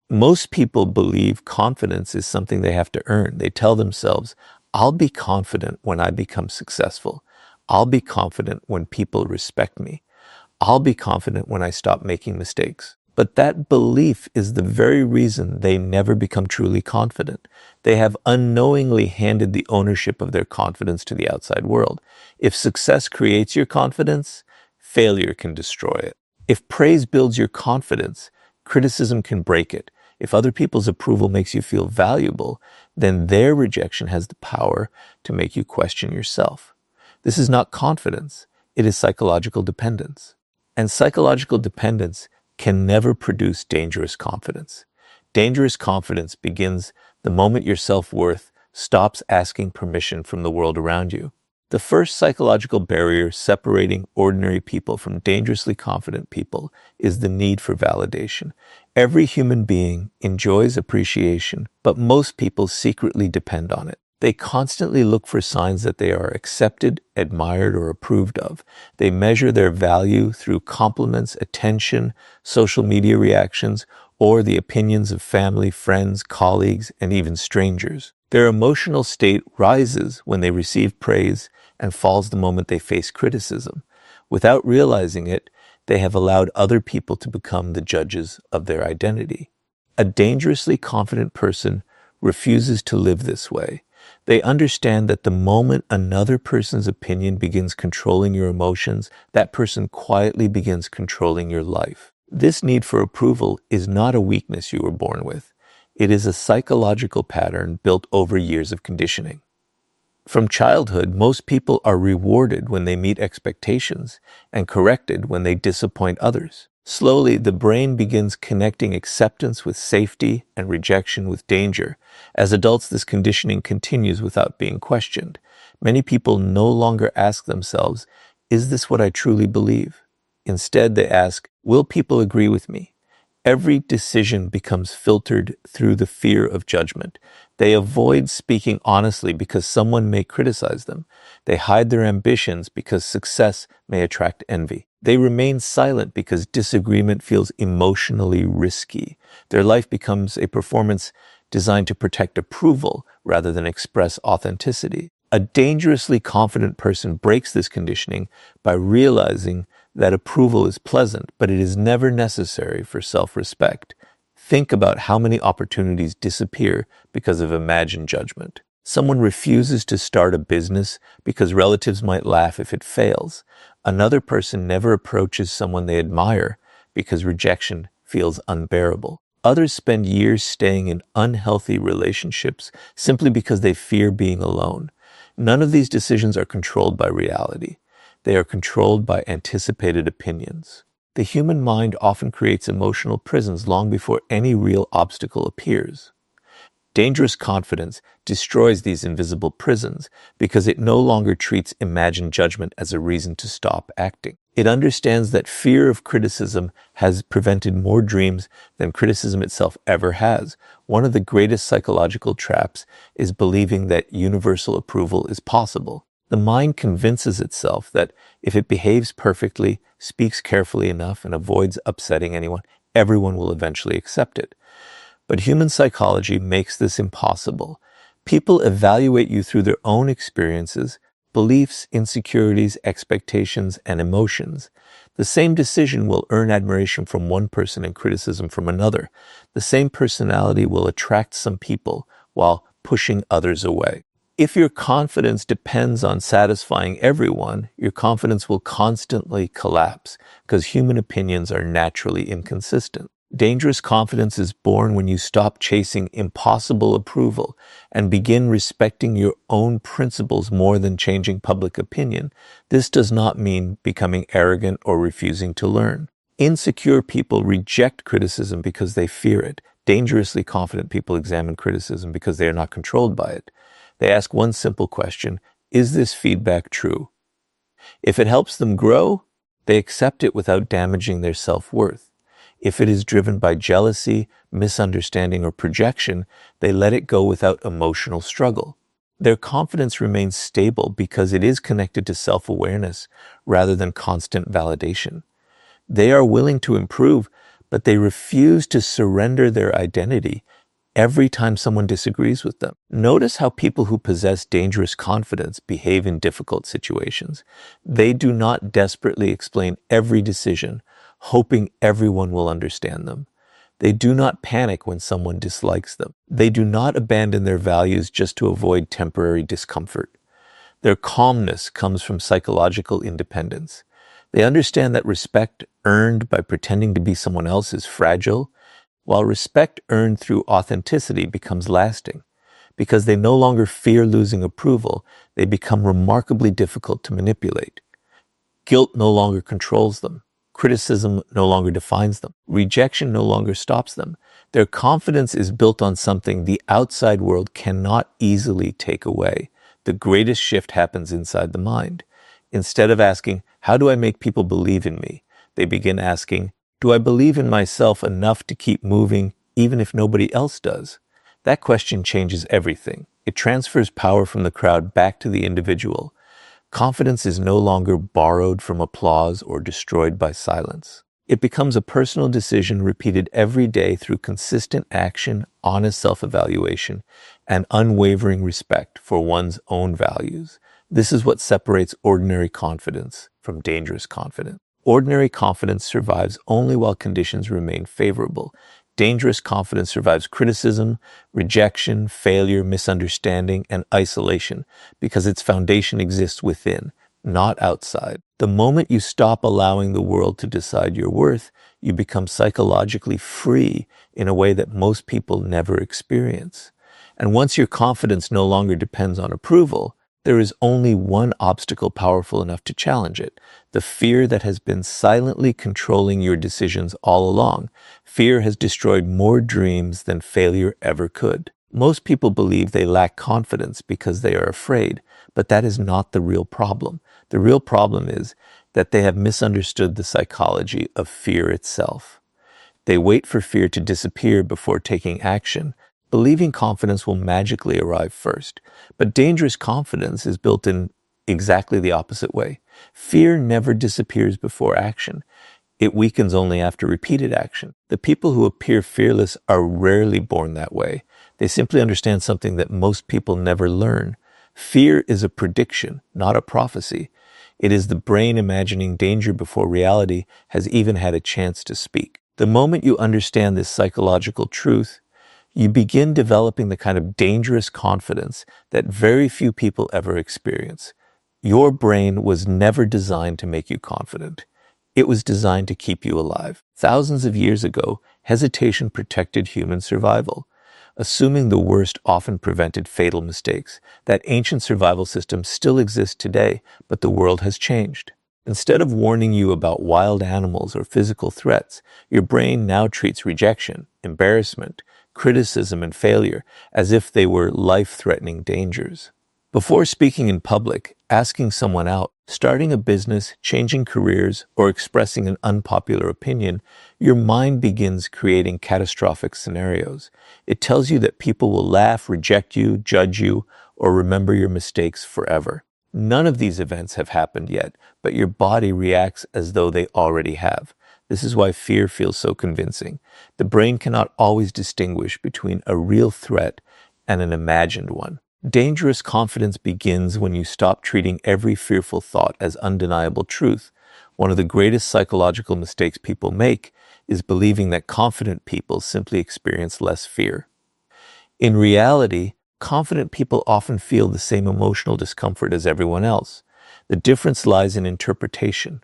Most people believe confidence is something they have to earn. They tell themselves, I'll be confident when I become successful. I'll be confident when people respect me. I'll be confident when I stop making mistakes. But that belief is the very reason they never become truly confident. They have unknowingly handed the ownership of their confidence to the outside world. If success creates your confidence, failure can destroy it. If praise builds your confidence, criticism can break it. If other people's approval makes you feel valuable, then their rejection has the power to make you question yourself. This is not confidence, it is psychological dependence. And psychological dependence can never produce dangerous confidence. Dangerous confidence begins the moment your self-worth stops asking permission from the world around you. The first psychological barrier separating ordinary people from dangerously confident people is the need for validation. Every human being enjoys appreciation, but most people secretly depend on it. They constantly look for signs that they are accepted, admired, or approved of. They measure their value through compliments, attention, social media reactions, or the opinions of family, friends, colleagues, and even strangers. Their emotional state rises when they receive praise and falls the moment they face criticism. Without realizing it, they have allowed other people to become the judges of their identity. A dangerously confident person refuses to live this way. They understand that the moment another person's opinion begins controlling your emotions, that person quietly begins controlling your life. This need for approval is not a weakness you were born with. It is a psychological pattern built over years of conditioning. From childhood, most people are rewarded when they meet expectations and corrected when they disappoint others. Slowly, the brain begins connecting acceptance with safety and rejection with danger. As adults, this conditioning continues without being questioned. Many people no longer ask themselves, is this what I truly believe? Instead, they ask, will people agree with me? Every decision becomes filtered through the fear of judgment. They avoid speaking honestly because someone may criticize them. They hide their ambitions because success may attract envy. They remain silent because disagreement feels emotionally risky. Their life becomes a performance designed to protect approval rather than express authenticity. A dangerously confident person breaks this conditioning by realizing that approval is pleasant, but it is never necessary for self-respect. Think about how many opportunities disappear because of imagined judgment. Someone refuses to start a business because relatives might laugh if it fails. Another person never approaches someone they admire because rejection feels unbearable. Others spend years staying in unhealthy relationships simply because they fear being alone. None of these decisions are controlled by reality. They are controlled by anticipated opinions. The human mind often creates emotional prisons long before any real obstacle appears. Dangerous confidence destroys these invisible prisons because it no longer treats imagined judgment as a reason to stop acting. It understands that fear of criticism has prevented more dreams than criticism itself ever has. One of the greatest psychological traps is believing that universal approval is possible. The mind convinces itself that if it behaves perfectly, speaks carefully enough, and avoids upsetting anyone, everyone will eventually accept it. But human psychology makes this impossible. People evaluate you through their own experiences, beliefs, insecurities, expectations, and emotions. The same decision will earn admiration from one person and criticism from another. The same personality will attract some people while pushing others away. If your confidence depends on satisfying everyone, your confidence will constantly collapse because human opinions are naturally inconsistent. Dangerous confidence is born when you stop chasing impossible approval and begin respecting your own principles more than changing public opinion. This does not mean becoming arrogant or refusing to learn. Insecure people reject criticism because they fear it. Dangerously confident people examine criticism because they are not controlled by it. They ask one simple question, is this feedback true? If it helps them grow, they accept it without damaging their self-worth. If it is driven by jealousy, misunderstanding, or projection, they let it go without emotional struggle. Their confidence remains stable because it is connected to self-awareness rather than constant validation. They are willing to improve, but they refuse to surrender their identity every time someone disagrees with them. Notice how people who possess dangerous confidence behave in difficult situations. They do not desperately explain every decision, hoping everyone will understand them. They do not panic when someone dislikes them. They do not abandon their values just to avoid temporary discomfort. Their calmness comes from psychological independence. They understand that respect earned by pretending to be someone else is fragile, while respect earned through authenticity becomes lasting. Because they no longer fear losing approval, they become remarkably difficult to manipulate. Guilt no longer controls them. Criticism no longer defines them. Rejection no longer stops them. Their confidence is built on something the outside world cannot easily take away. The greatest shift happens inside the mind. Instead of asking, how do I make people believe in me? They begin asking, do I believe in myself enough to keep moving even if nobody else does? That question changes everything. It transfers power from the crowd back to the individual. Confidence is no longer borrowed from applause or destroyed by silence. It becomes a personal decision repeated every day through consistent action, honest self-evaluation, and unwavering respect for one's own values. This is what separates ordinary confidence from dangerous confidence. Ordinary confidence survives only while conditions remain favorable. Dangerous confidence survives criticism, rejection, failure, misunderstanding, and isolation because its foundation exists within, not outside. The moment you stop allowing the world to decide your worth, you become psychologically free in a way that most people never experience. And once your confidence no longer depends on approval, there is only one obstacle powerful enough to challenge it: the fear that has been silently controlling your decisions all along. Fear has destroyed more dreams than failure ever could. Most people believe they lack confidence because they are afraid, but that is not the real problem. The real problem is that they have misunderstood the psychology of fear itself. They wait for fear to disappear before taking action, believing confidence will magically arrive first. But dangerous confidence is built in exactly the opposite way. Fear never disappears before action. It weakens only after repeated action. The people who appear fearless are rarely born that way. They simply understand something that most people never learn. Fear is a prediction, not a prophecy. It is the brain imagining danger before reality has even had a chance to speak. The moment you understand this psychological truth, you begin developing the kind of dangerous confidence that very few people ever experience. Your brain was never designed to make you confident. It was designed to keep you alive. Thousands of years ago, hesitation protected human survival. Assuming the worst often prevented fatal mistakes. That ancient survival system still exists today, but the world has changed. Instead of warning you about wild animals or physical threats, your brain now treats rejection, embarrassment, criticism, and failure as if they were life-threatening dangers. Before speaking in public, asking someone out, starting a business, changing careers, or expressing an unpopular opinion, your mind begins creating catastrophic scenarios. It tells you that people will laugh, reject you, judge you, or remember your mistakes forever. None of these events have happened yet, but your body reacts as though they already have. This is why fear feels so convincing. The brain cannot always distinguish between a real threat and an imagined one. Dangerous confidence begins when you stop treating every fearful thought as undeniable truth. One of the greatest psychological mistakes people make is believing that confident people simply experience less fear. In reality, confident people often feel the same emotional discomfort as everyone else. The difference lies in interpretation.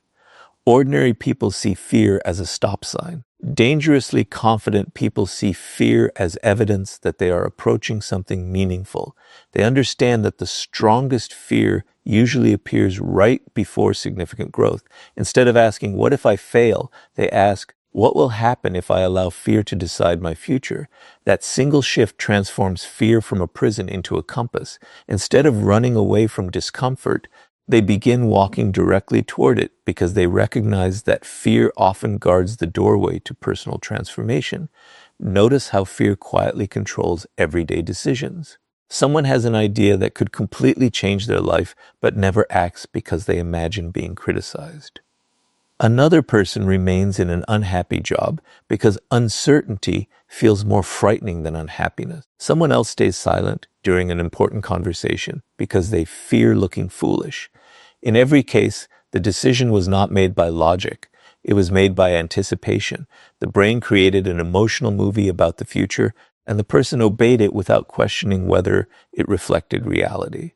Ordinary people see fear as a stop sign. Dangerously confident people see fear as evidence that they are approaching something meaningful. They understand that the strongest fear usually appears right before significant growth. Instead of asking, what if I fail? They ask, what will happen if I allow fear to decide my future? That single shift transforms fear from a prison into a compass. Instead of running away from discomfort, they begin walking directly toward it because they recognize that fear often guards the doorway to personal transformation. Notice how fear quietly controls everyday decisions. Someone has an idea that could completely change their life, but never acts because they imagine being criticized. Another person remains in an unhappy job because uncertainty feels more frightening than unhappiness. Someone else stays silent during an important conversation because they fear looking foolish. In every case, the decision was not made by logic. It was made by anticipation. The brain created an emotional movie about the future, and the person obeyed it without questioning whether it reflected reality.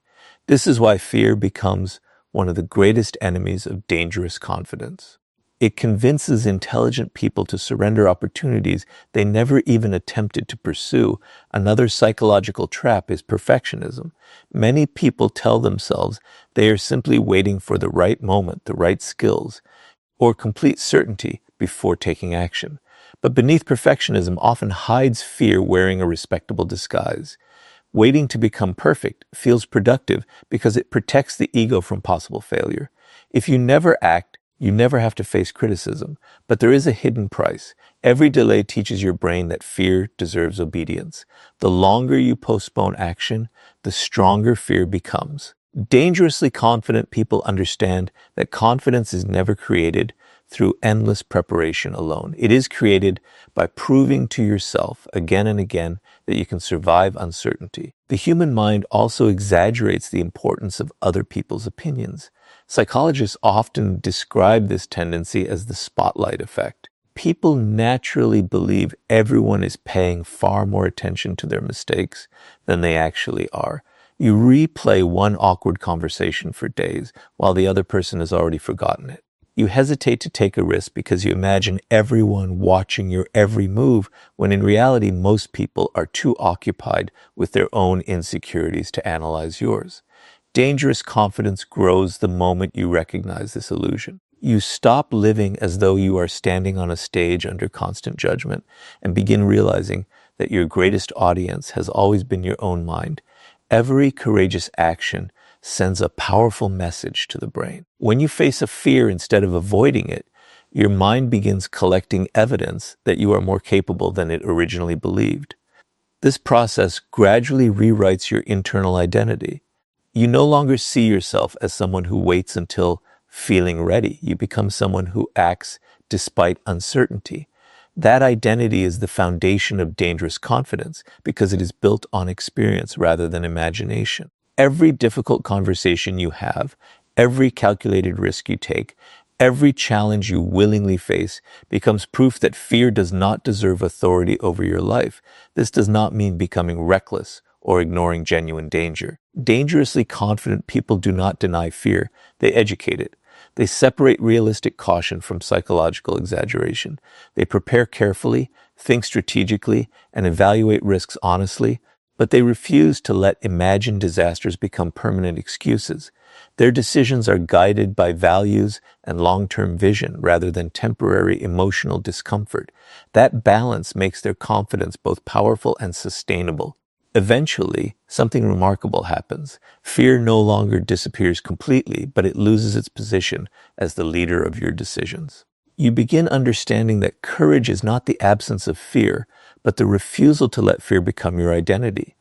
This is why fear becomes one of the greatest enemies of dangerous confidence. It convinces intelligent people to surrender opportunities they never even attempted to pursue. Another psychological trap is perfectionism. Many people tell themselves they are simply waiting for the right moment, the right skills, or complete certainty before taking action. But beneath perfectionism often hides fear wearing a respectable disguise. Waiting to become perfect feels productive because it protects the ego from possible failure. If you never act, you never have to face criticism, but there is a hidden price. Every delay teaches your brain that fear deserves obedience. The longer you postpone action, the stronger fear becomes. Dangerously confident people understand that confidence is never created through endless preparation alone. It is created by proving to yourself again and again that you can survive uncertainty. The human mind also exaggerates the importance of other people's opinions. Psychologists often describe this tendency as the spotlight effect. People naturally believe everyone is paying far more attention to their mistakes than they actually are. You replay one awkward conversation for days while the other person has already forgotten it. You hesitate to take a risk because you imagine everyone watching your every move, when in reality, most people are too occupied with their own insecurities to analyze yours. Dangerous confidence grows the moment you recognize this illusion. You stop living as though you are standing on a stage under constant judgment and begin realizing that your greatest audience has always been your own mind. Every courageous action sends a powerful message to the brain. When you face a fear instead of avoiding it, your mind begins collecting evidence that you are more capable than it originally believed. This process gradually rewrites your internal identity. You no longer see yourself as someone who waits until feeling ready. You become someone who acts despite uncertainty. That identity is the foundation of dangerous confidence because it is built on experience rather than imagination. Every difficult conversation you have, every calculated risk you take, every challenge you willingly face becomes proof that fear does not deserve authority over your life. This does not mean becoming reckless or ignoring genuine danger. Dangerously confident people do not deny fear, they educate it. They separate realistic caution from psychological exaggeration. They prepare carefully, think strategically, and evaluate risks honestly, but they refuse to let imagined disasters become permanent excuses. Their decisions are guided by values and long-term vision rather than temporary emotional discomfort. That balance makes their confidence both powerful and sustainable. Eventually, something remarkable happens. Fear no longer disappears completely, but it loses its position as the leader of your decisions. You begin understanding that courage is not the absence of fear, but the refusal to let fear become your identity.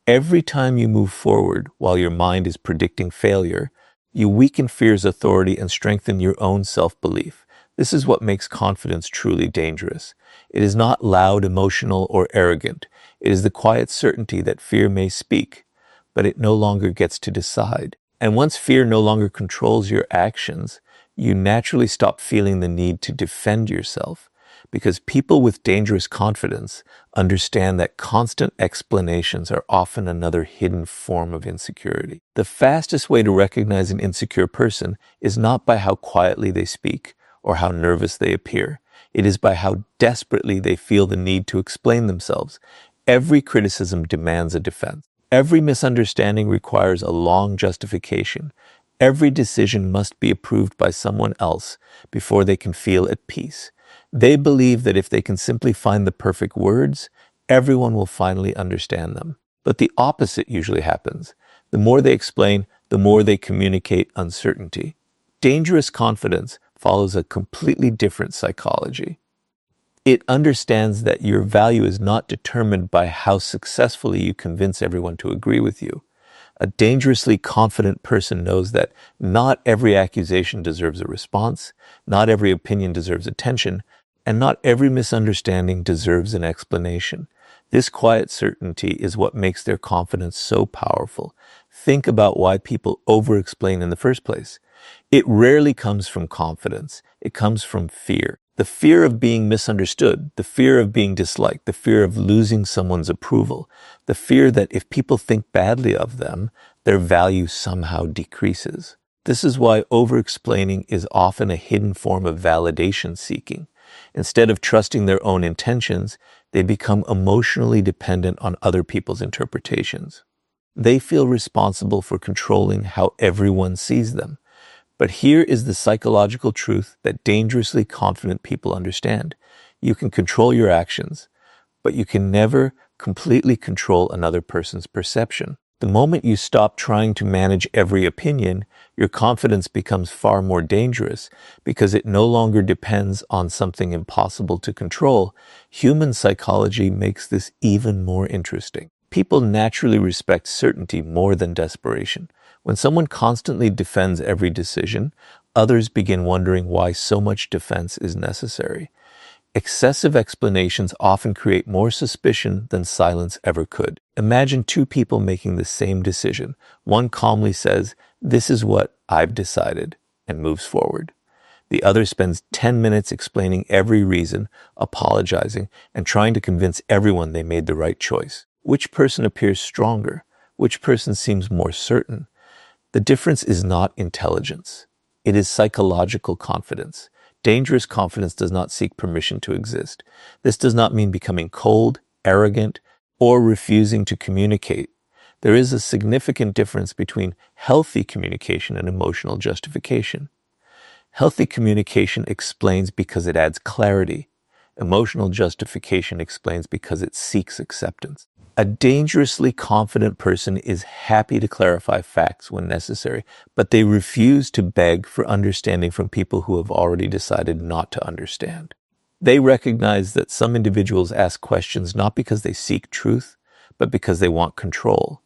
Every time you move forward while your mind is predicting failure, you weaken fear's authority and strengthen your own self-belief. This is what makes confidence truly dangerous. It is not loud, emotional, or arrogant. It is the quiet certainty that fear may speak, but it no longer gets to decide. And once fear no longer controls your actions, you naturally stop feeling the need to defend yourself, because people with dangerous confidence understand that constant explanations are often another hidden form of insecurity. The fastest way to recognize an insecure person is not by how quietly they speak or how nervous they appear. It is by how desperately they feel the need to explain themselves. Every criticism demands a defense. Every misunderstanding requires a long justification. Every decision must be approved by someone else before they can feel at peace. They believe that if they can simply find the perfect words, everyone will finally understand them. But the opposite usually happens. The more they explain, the more they communicate uncertainty. Dangerous confidence follows a completely different psychology. It understands that your value is not determined by how successfully you convince everyone to agree with you. A dangerously confident person knows that not every accusation deserves a response, not every opinion deserves attention, and not every misunderstanding deserves an explanation. This quiet certainty is what makes their confidence so powerful. Think about why people over-explain in the first place. It rarely comes from confidence. It comes from fear. The fear of being misunderstood, the fear of being disliked, the fear of losing someone's approval, the fear that if people think badly of them, their value somehow decreases. This is why over-explaining is often a hidden form of validation seeking. Instead of trusting their own intentions, they become emotionally dependent on other people's interpretations. They feel responsible for controlling how everyone sees them. But here is the psychological truth that dangerously confident people understand. You can control your actions, but you can never completely control another person's perception. The moment you stop trying to manage every opinion, your confidence becomes far more dangerous because it no longer depends on something impossible to control. Human psychology makes this even more interesting. People naturally respect certainty more than desperation. When someone constantly defends every decision, others begin wondering why so much defense is necessary. Excessive explanations often create more suspicion than silence ever could. Imagine two people making the same decision. One calmly says, "This is what I've decided," and moves forward. The other spends 10 minutes explaining every reason, apologizing, and trying to convince everyone they made the right choice. Which person appears stronger? Which person seems more certain? The difference is not intelligence. It is psychological confidence. Dangerous confidence does not seek permission to exist. This does not mean becoming cold, arrogant, or refusing to communicate. There is a significant difference between healthy communication and emotional justification. Healthy communication explains because it adds clarity. Emotional justification explains because it seeks acceptance. A dangerously confident person is happy to clarify facts when necessary, but they refuse to beg for understanding from people who have already decided not to understand. They recognize that some individuals ask questions not because they seek truth, but because they want control.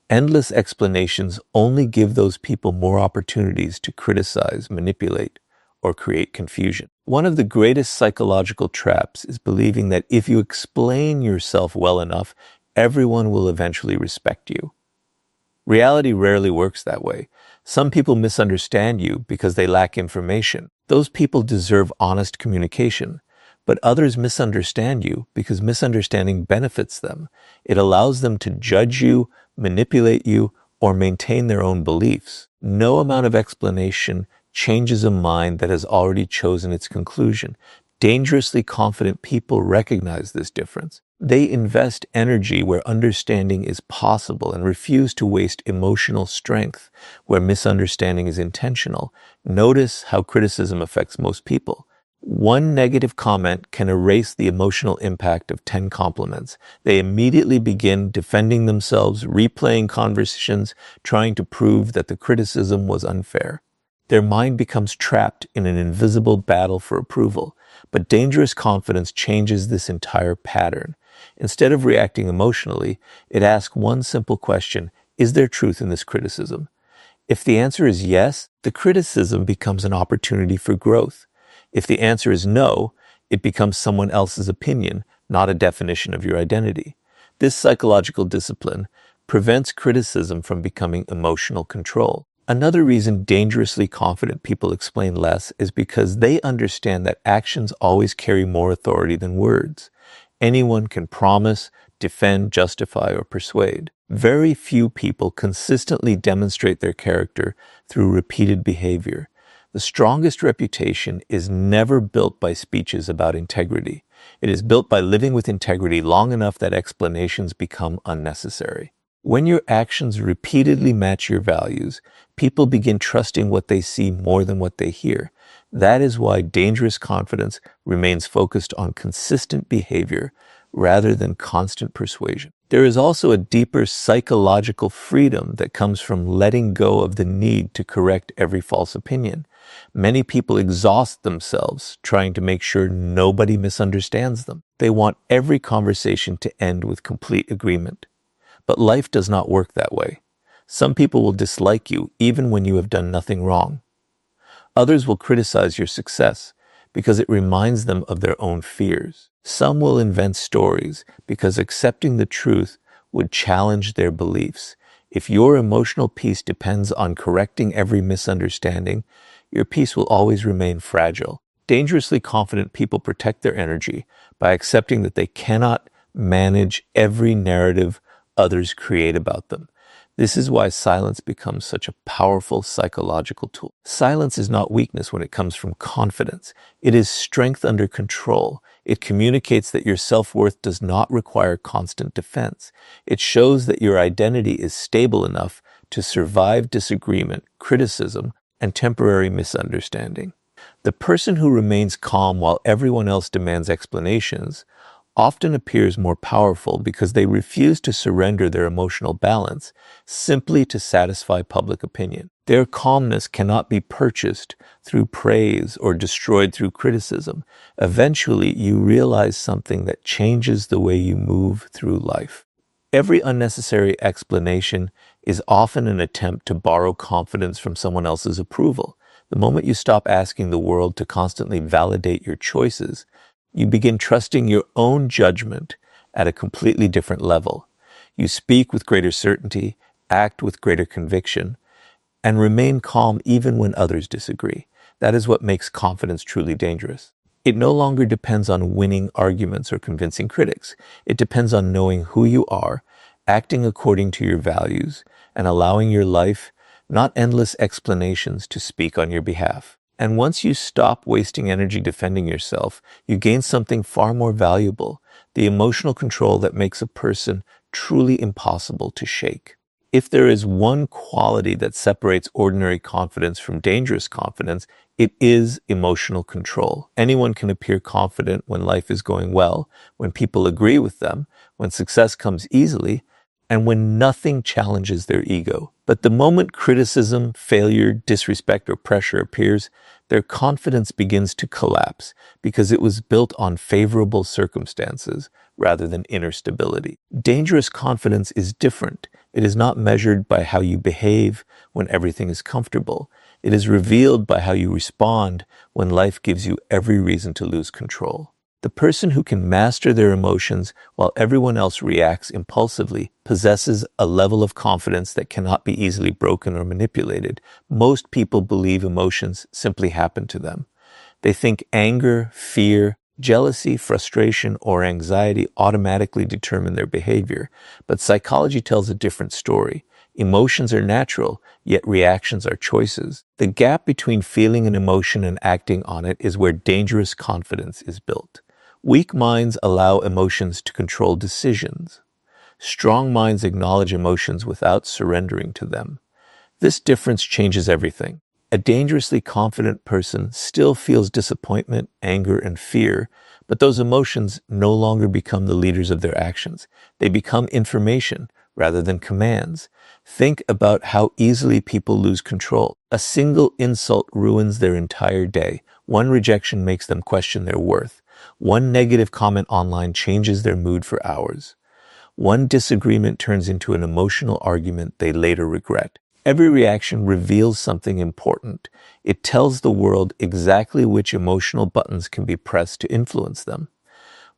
Endless explanations only give those people more opportunities to criticize, manipulate, or create confusion. One of the greatest psychological traps is believing that if you explain yourself well enough, everyone will eventually respect you. Reality rarely works that way. Some people misunderstand you because they lack information. Those people deserve honest communication. But others misunderstand you because misunderstanding benefits them. It allows them to judge you, manipulate you, or maintain their own beliefs. No amount of explanation changes a mind that has already chosen its conclusion. Dangerously confident people recognize this difference. They invest energy where understanding is possible and refuse to waste emotional strength where misunderstanding is intentional. Notice how criticism affects most people. One negative comment can erase the emotional impact of 10 compliments. They immediately begin defending themselves, replaying conversations, trying to prove that the criticism was unfair. Their mind becomes trapped in an invisible battle for approval. But dangerous confidence changes this entire pattern. Instead of reacting emotionally, it asks one simple question: is there truth in this criticism? If the answer is yes, the criticism becomes an opportunity for growth. If the answer is no, it becomes someone else's opinion, not a definition of your identity. This psychological discipline prevents criticism from becoming emotional control. Another reason dangerously confident people explain less is because they understand that actions always carry more authority than words. Anyone can promise, defend, justify, or persuade. Very few people consistently demonstrate their character through repeated behavior. The strongest reputation is never built by speeches about integrity. It is built by living with integrity long enough that explanations become unnecessary. When your actions repeatedly match your values, people begin trusting what they see more than what they hear. That is why dangerous confidence remains focused on consistent behavior rather than constant persuasion. There is also a deeper psychological freedom that comes from letting go of the need to correct every false opinion. Many people exhaust themselves trying to make sure nobody misunderstands them. They want every conversation to end with complete agreement. But life does not work that way. Some people will dislike you even when you have done nothing wrong. Others will criticize your success because it reminds them of their own fears. Some will invent stories because accepting the truth would challenge their beliefs. If your emotional peace depends on correcting every misunderstanding, your peace will always remain fragile. Dangerously confident people protect their energy by accepting that they cannot manage every narrative others create about them. This is why silence becomes such a powerful psychological tool. Silence is not weakness when it comes from confidence. It is strength under control. It communicates that your self-worth does not require constant defense. It shows that your identity is stable enough to survive disagreement, criticism, and temporary misunderstanding. The person who remains calm while everyone else demands explanations often appears more powerful because they refuse to surrender their emotional balance simply to satisfy public opinion. Their calmness cannot be purchased through praise or destroyed through criticism. Eventually, you realize something that changes the way you move through life. Every unnecessary explanation is often an attempt to borrow confidence from someone else's approval. The moment you stop asking the world to constantly validate your choices, you begin trusting your own judgment at a completely different level. You speak with greater certainty, act with greater conviction, and remain calm even when others disagree. That is what makes confidence truly dangerous. It no longer depends on winning arguments or convincing critics. It depends on knowing who you are, acting according to your values, and allowing your life, not endless explanations, to speak on your behalf. And once you stop wasting energy defending yourself, you gain something far more valuable, the emotional control that makes a person truly impossible to shake. If there is one quality that separates ordinary confidence from dangerous confidence, it is emotional control. Anyone can appear confident when life is going well, when people agree with them, when success comes easily, and when nothing challenges their ego. But the moment criticism, failure, disrespect, or pressure appears, their confidence begins to collapse because it was built on favorable circumstances rather than inner stability. Dangerous confidence is different. It is not measured by how you behave when everything is comfortable. It is revealed by how you respond when life gives you every reason to lose control. The person who can master their emotions while everyone else reacts impulsively possesses a level of confidence that cannot be easily broken or manipulated. Most people believe emotions simply happen to them. They think anger, fear, jealousy, frustration, or anxiety automatically determine their behavior. But psychology tells a different story. Emotions are natural, yet reactions are choices. The gap between feeling an emotion and acting on it is where dangerous confidence is built. Weak minds allow emotions to control decisions. Strong minds acknowledge emotions without surrendering to them. This difference changes everything. A dangerously confident person still feels disappointment, anger, and fear, but those emotions no longer become the leaders of their actions. They become information rather than commands. Think about how easily people lose control. A single insult ruins their entire day. One rejection makes them question their worth. One negative comment online changes their mood for hours. One disagreement turns into an emotional argument they later regret. Every reaction reveals something important. It tells the world exactly which emotional buttons can be pressed to influence them.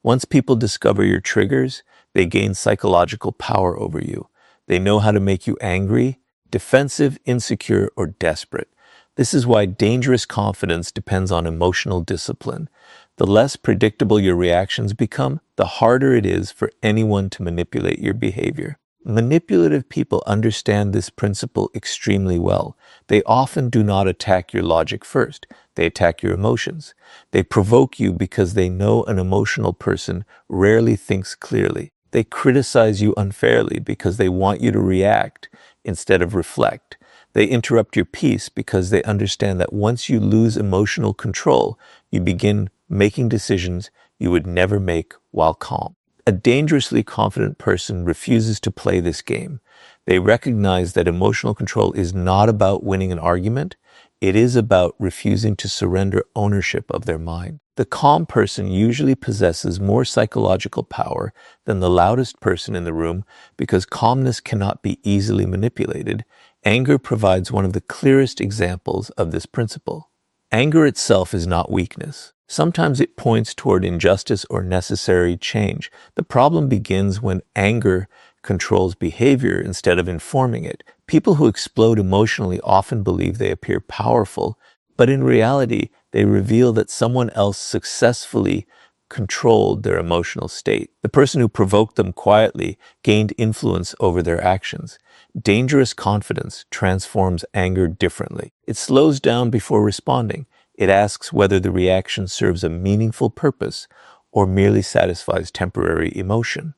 Once people discover your triggers, they gain psychological power over you. They know how to make you angry, defensive, insecure, or desperate. This is why dangerous confidence depends on emotional discipline. The less predictable your reactions become, the harder it is for anyone to manipulate your behavior. Manipulative people understand this principle extremely well. They often do not attack your logic first. They attack your emotions. They provoke you because they know an emotional person rarely thinks clearly. They criticize you unfairly because they want you to react instead of reflect. They interrupt your peace because they understand that once you lose emotional control, you begin making decisions you would never make while calm. A dangerously confident person refuses to play this game. They recognize that emotional control is not about winning an argument. It is about refusing to surrender ownership of their mind. The calm person usually possesses more psychological power than the loudest person in the room because calmness cannot be easily manipulated. Anger provides one of the clearest examples of this principle. Anger itself is not weakness. Sometimes it points toward injustice or necessary change. The problem begins when anger controls behavior instead of informing it. People who explode emotionally often believe they appear powerful, but in reality, they reveal that someone else successfully controlled their emotional state. The person who provoked them quietly gained influence over their actions. Dangerous confidence transforms anger differently. It slows down before responding. It asks whether the reaction serves a meaningful purpose or merely satisfies temporary emotion.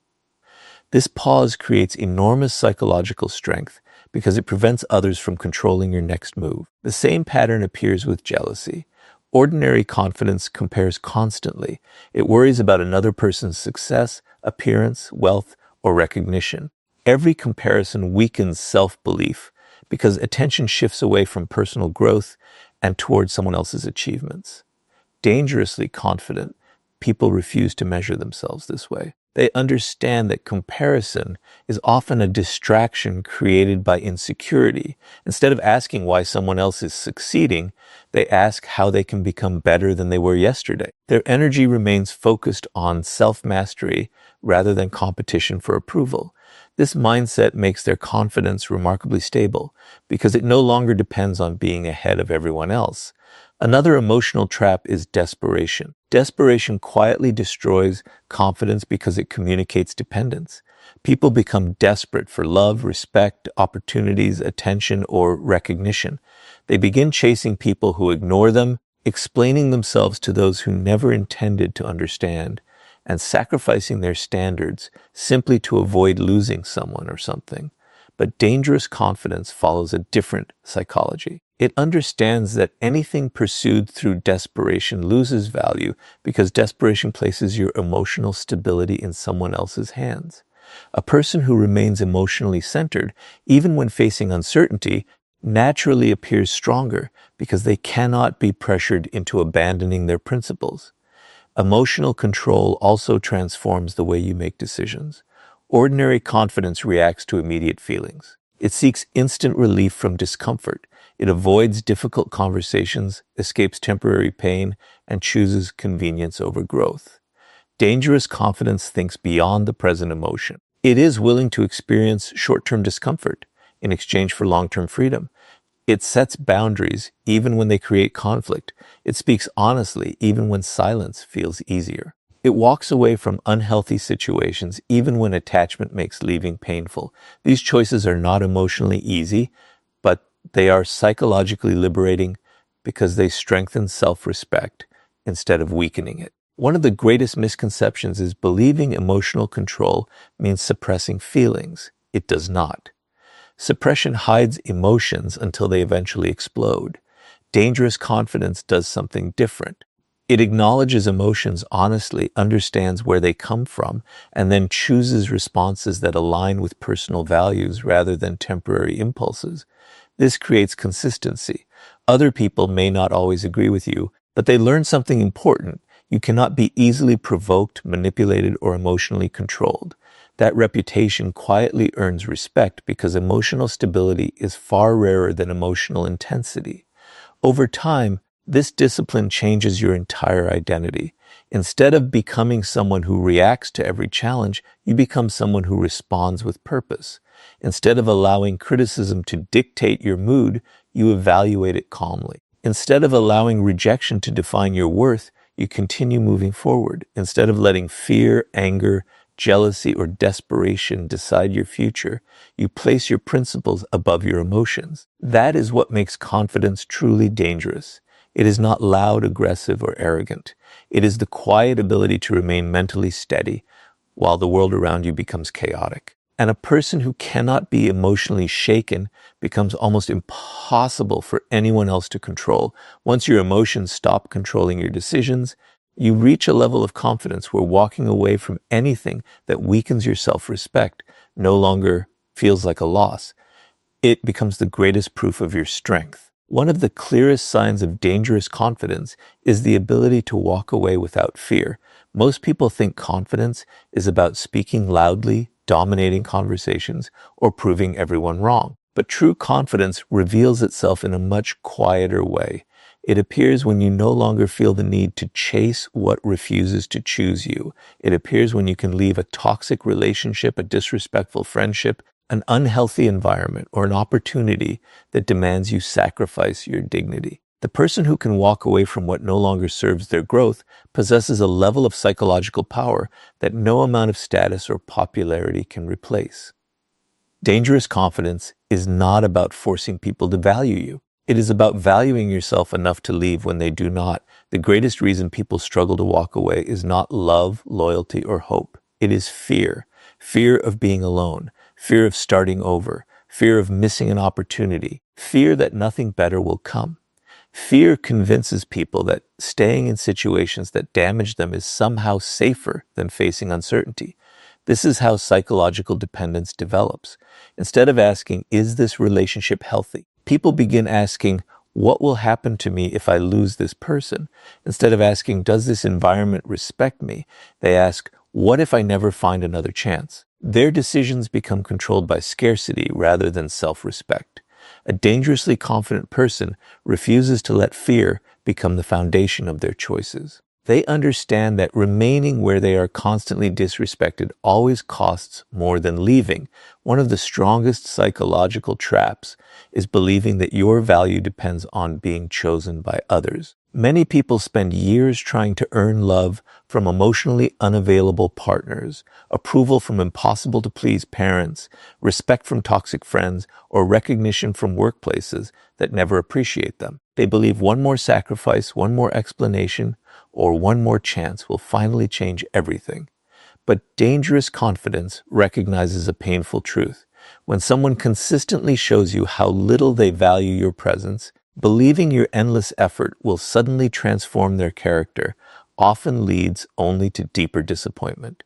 This pause creates enormous psychological strength because it prevents others from controlling your next move. The same pattern appears with jealousy. Ordinary confidence compares constantly. It worries about another person's success, appearance, wealth, or recognition. Every comparison weakens self-belief because attention shifts away from personal growth and towards someone else's achievements. Dangerously confident people refuse to measure themselves this way. They understand that comparison is often a distraction created by insecurity. Instead of asking why someone else is succeeding, they ask how they can become better than they were yesterday. Their energy remains focused on self-mastery rather than competition for approval. This mindset makes their confidence remarkably stable because it no longer depends on being ahead of everyone else. Another emotional trap is desperation. Desperation quietly destroys confidence because it communicates dependence. People become desperate for love, respect, opportunities, attention, or recognition. They begin chasing people who ignore them, explaining themselves to those who never intended to understand, and sacrificing their standards simply to avoid losing someone or something. But dangerous confidence follows a different psychology. It understands that anything pursued through desperation loses value because desperation places your emotional stability in someone else's hands. A person who remains emotionally centered, even when facing uncertainty, naturally appears stronger because they cannot be pressured into abandoning their principles. Emotional control also transforms the way you make decisions. Ordinary confidence reacts to immediate feelings. It seeks instant relief from discomfort. It avoids difficult conversations, escapes temporary pain, and chooses convenience over growth. Dangerous confidence thinks beyond the present emotion. It is willing to experience short-term discomfort in exchange for long-term freedom. It sets boundaries even when they create conflict. It speaks honestly even when silence feels easier. It walks away from unhealthy situations even when attachment makes leaving painful. These choices are not emotionally easy, but they are psychologically liberating because they strengthen self-respect instead of weakening it. One of the greatest misconceptions is believing emotional control means suppressing feelings. It does not. Suppression hides emotions until they eventually explode. Dangerous confidence does something different. It acknowledges emotions honestly, understands where they come from, and then chooses responses that align with personal values rather than temporary impulses. This creates consistency. Other people may not always agree with you, but they learn something important. You cannot be easily provoked, manipulated, or emotionally controlled. That reputation quietly earns respect because emotional stability is far rarer than emotional intensity. Over time, this discipline changes your entire identity. Instead of becoming someone who reacts to every challenge, you become someone who responds with purpose. Instead of allowing criticism to dictate your mood, you evaluate it calmly. Instead of allowing rejection to define your worth, you continue moving forward. Instead of letting fear, anger, jealousy, or desperation decide your future, you place your principles above your emotions. That is what makes confidence truly dangerous. It is not loud, aggressive, or arrogant. It is the quiet ability to remain mentally steady while the world around you becomes chaotic. And a person who cannot be emotionally shaken becomes almost impossible for anyone else to control. Once your emotions stop controlling your decisions, you reach a level of confidence where walking away from anything that weakens your self-respect no longer feels like a loss. It becomes the greatest proof of your strength. One of the clearest signs of dangerous confidence is the ability to walk away without fear. Most people think confidence is about speaking loudly, dominating conversations, or proving everyone wrong. But true confidence reveals itself in a much quieter way. It appears when you no longer feel the need to chase what refuses to choose you. It appears when you can leave a toxic relationship, a disrespectful friendship, an unhealthy environment, or an opportunity that demands you sacrifice your dignity. The person who can walk away from what no longer serves their growth possesses a level of psychological power that no amount of status or popularity can replace. Dangerous confidence is not about forcing people to value you. It is about valuing yourself enough to leave when they do not. The greatest reason people struggle to walk away is not love, loyalty, or hope. It is fear. Fear of being alone, fear of starting over, fear of missing an opportunity, fear that nothing better will come. Fear convinces people that staying in situations that damage them is somehow safer than facing uncertainty. This is how psychological dependence develops. Instead of asking, is this relationship healthy? People begin asking, what will happen to me if I lose this person? Instead of asking, does this environment respect me? They ask, what if I never find another chance? Their decisions become controlled by scarcity rather than self-respect. A dangerously confident person refuses to let fear become the foundation of their choices. They understand that remaining where they are constantly disrespected always costs more than leaving. One of the strongest psychological traps is believing that your value depends on being chosen by others. Many people spend years trying to earn love from emotionally unavailable partners, approval from impossible to please parents, respect from toxic friends, or recognition from workplaces that never appreciate them. They believe one more sacrifice, one more explanation, or one more chance will finally change everything. But dangerous confidence recognizes a painful truth. When someone consistently shows you how little they value your presence, believing your endless effort will suddenly transform their character often leads only to deeper disappointment.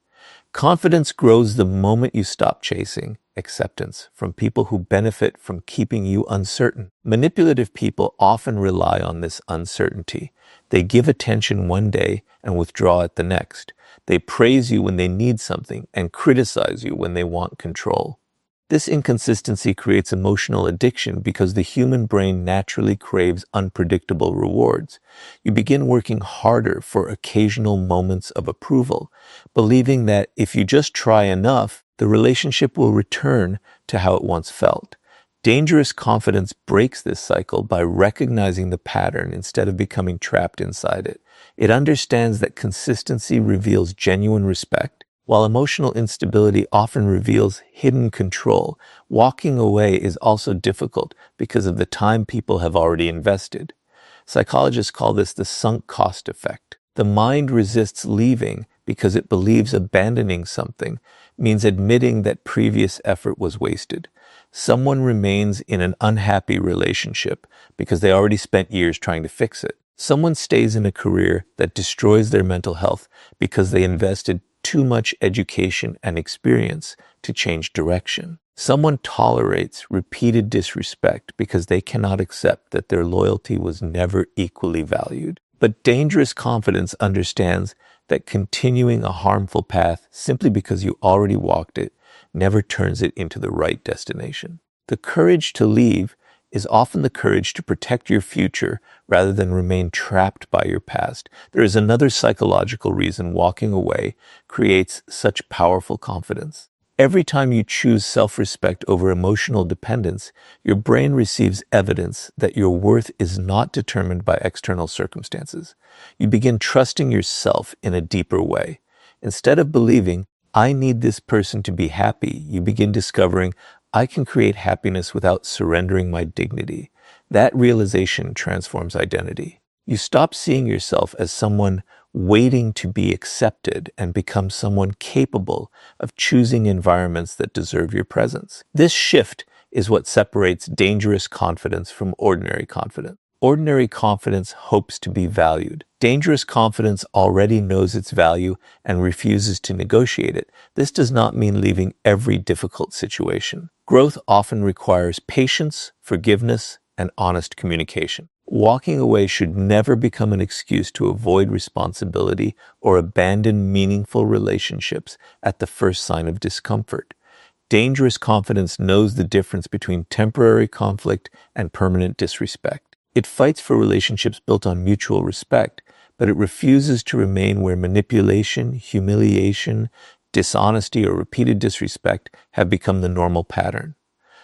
Confidence grows the moment you stop chasing acceptance from people who benefit from keeping you uncertain. Manipulative people often rely on this uncertainty. They give attention one day and withdraw it the next. They praise you when they need something and criticize you when they want control. This inconsistency creates emotional addiction because the human brain naturally craves unpredictable rewards. You begin working harder for occasional moments of approval, believing that if you just try enough, the relationship will return to how it once felt. Dangerous confidence breaks this cycle by recognizing the pattern instead of becoming trapped inside it. It understands that consistency reveals genuine respect, while emotional instability often reveals hidden control. Walking away is also difficult because of the time people have already invested. Psychologists call this the sunk cost effect. The mind resists leaving because it believes abandoning something means admitting that previous effort was wasted. Someone remains in an unhappy relationship because they already spent years trying to fix it. Someone stays in a career that destroys their mental health because they invested too much education and experience to change direction. Someone tolerates repeated disrespect because they cannot accept that their loyalty was never equally valued. But dangerous confidence understands that continuing a harmful path simply because you already walked it never turns it into the right destination. The courage to leave is often the courage to protect your future rather than remain trapped by your past. There is another psychological reason walking away creates such powerful confidence. Every time you choose self-respect over emotional dependence, your brain receives evidence that your worth is not determined by external circumstances. You begin trusting yourself in a deeper way. Instead of believing, I need this person to be happy, you begin discovering, I can create happiness without surrendering my dignity. That realization transforms identity. You stop seeing yourself as someone waiting to be accepted and become someone capable of choosing environments that deserve your presence. This shift is what separates dangerous confidence from ordinary confidence. Ordinary confidence hopes to be valued. Dangerous confidence already knows its value and refuses to negotiate it. This does not mean leaving every difficult situation. Growth often requires patience, forgiveness, and honest communication. Walking away should never become an excuse to avoid responsibility or abandon meaningful relationships at the first sign of discomfort. Dangerous confidence knows the difference between temporary conflict and permanent disrespect. It fights for relationships built on mutual respect, but it refuses to remain where manipulation, humiliation, dishonesty, or repeated disrespect have become the normal pattern.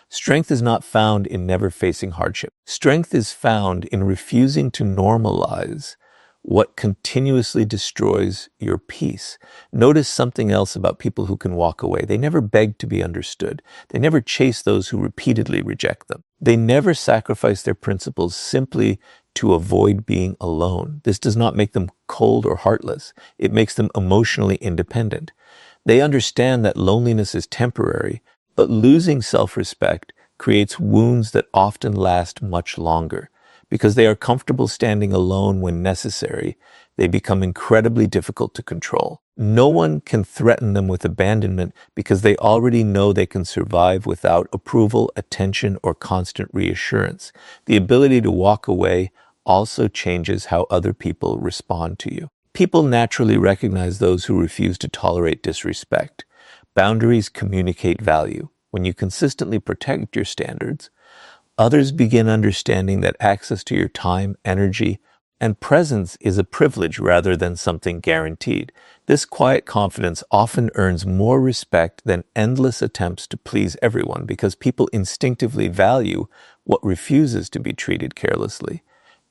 Strength is not found in never facing hardship. Strength is found in refusing to normalize what continuously destroys your peace. Notice something else about people who can walk away. They never beg to be understood. They never chase those who repeatedly reject them. They never sacrifice their principles simply to avoid being alone. This does not make them cold or heartless. It makes them emotionally independent. They understand that loneliness is temporary, but losing self-respect creates wounds that often last much longer. Because they are comfortable standing alone when necessary, they become incredibly difficult to control. No one can threaten them with abandonment because they already know they can survive without approval, attention, or constant reassurance. The ability to walk away also changes how other people respond to you. People naturally recognize those who refuse to tolerate disrespect. Boundaries communicate value. When you consistently protect your standards, others begin understanding that access to your time, energy, and presence is a privilege rather than something guaranteed. This quiet confidence often earns more respect than endless attempts to please everyone because people instinctively value what refuses to be treated carelessly.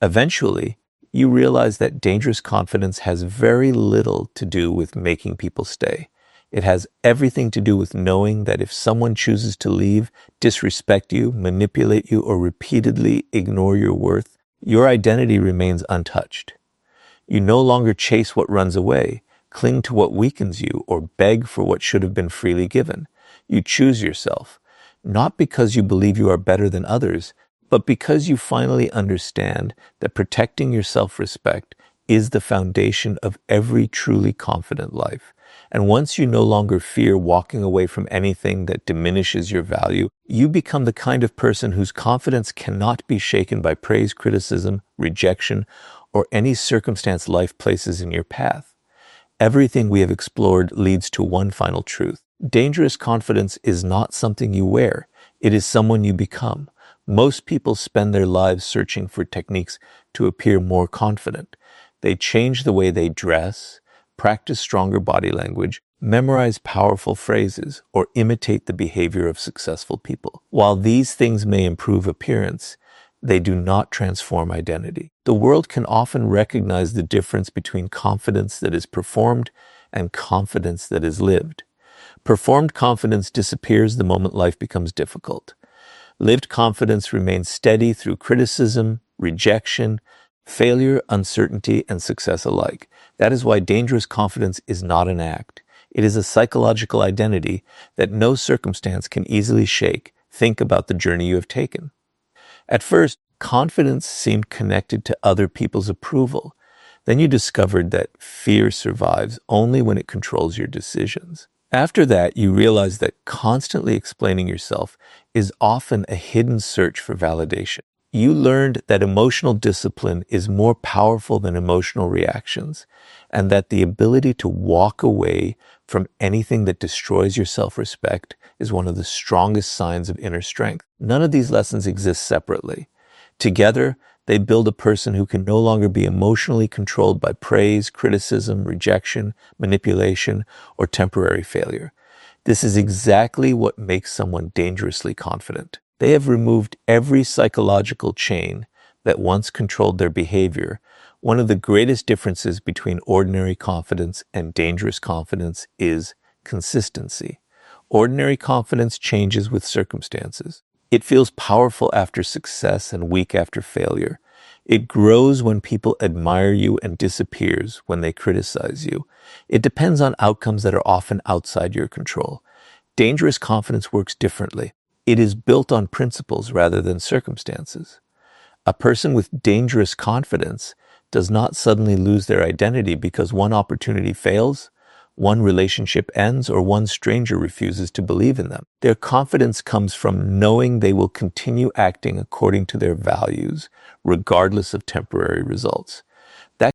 Eventually, you realize that dangerous confidence has very little to do with making people stay. It has everything to do with knowing that if someone chooses to leave, disrespect you, manipulate you, or repeatedly ignore your worth, your identity remains untouched. You no longer chase what runs away, cling to what weakens you, or beg for what should have been freely given. You choose yourself, not because you believe you are better than others, but because you finally understand that protecting your self-respect is the foundation of every truly confident life. And once you no longer fear walking away from anything that diminishes your value, you become the kind of person whose confidence cannot be shaken by praise, criticism, rejection, or any circumstance life places in your path. Everything we have explored leads to one final truth. Dangerous confidence is not something you wear. It is someone you become. Most people spend their lives searching for techniques to appear more confident. They change the way they dress, practice stronger body language, memorize powerful phrases, or imitate the behavior of successful people. While these things may improve appearance, they do not transform identity. The world can often recognize the difference between confidence that is performed and confidence that is lived. Performed confidence disappears the moment life becomes difficult. Lived confidence remains steady through criticism, rejection, failure, uncertainty, and success alike. That is why dangerous confidence is not an act. It is a psychological identity that no circumstance can easily shake. Think about the journey you have taken. At first, confidence seemed connected to other people's approval. Then you discovered that fear survives only when it controls your decisions. After that, you realize that constantly explaining yourself is often a hidden search for validation. You learned that emotional discipline is more powerful than emotional reactions, and that the ability to walk away from anything that destroys your self-respect is one of the strongest signs of inner strength. None of these lessons exist separately. Together, they build a person who can no longer be emotionally controlled by praise, criticism, rejection, manipulation, or temporary failure. This is exactly what makes someone dangerously confident. They have removed every psychological chain that once controlled their behavior. One of the greatest differences between ordinary confidence and dangerous confidence is consistency. Ordinary confidence changes with circumstances. It feels powerful after success and weak after failure. It grows when people admire you and disappears when they criticize you. It depends on outcomes that are often outside your control. Dangerous confidence works differently. It is built on principles rather than circumstances. A person with dangerous confidence does not suddenly lose their identity because one opportunity fails, one relationship ends or one stranger refuses to believe in them. Their confidence comes from knowing they will continue acting according to their values, regardless of temporary results.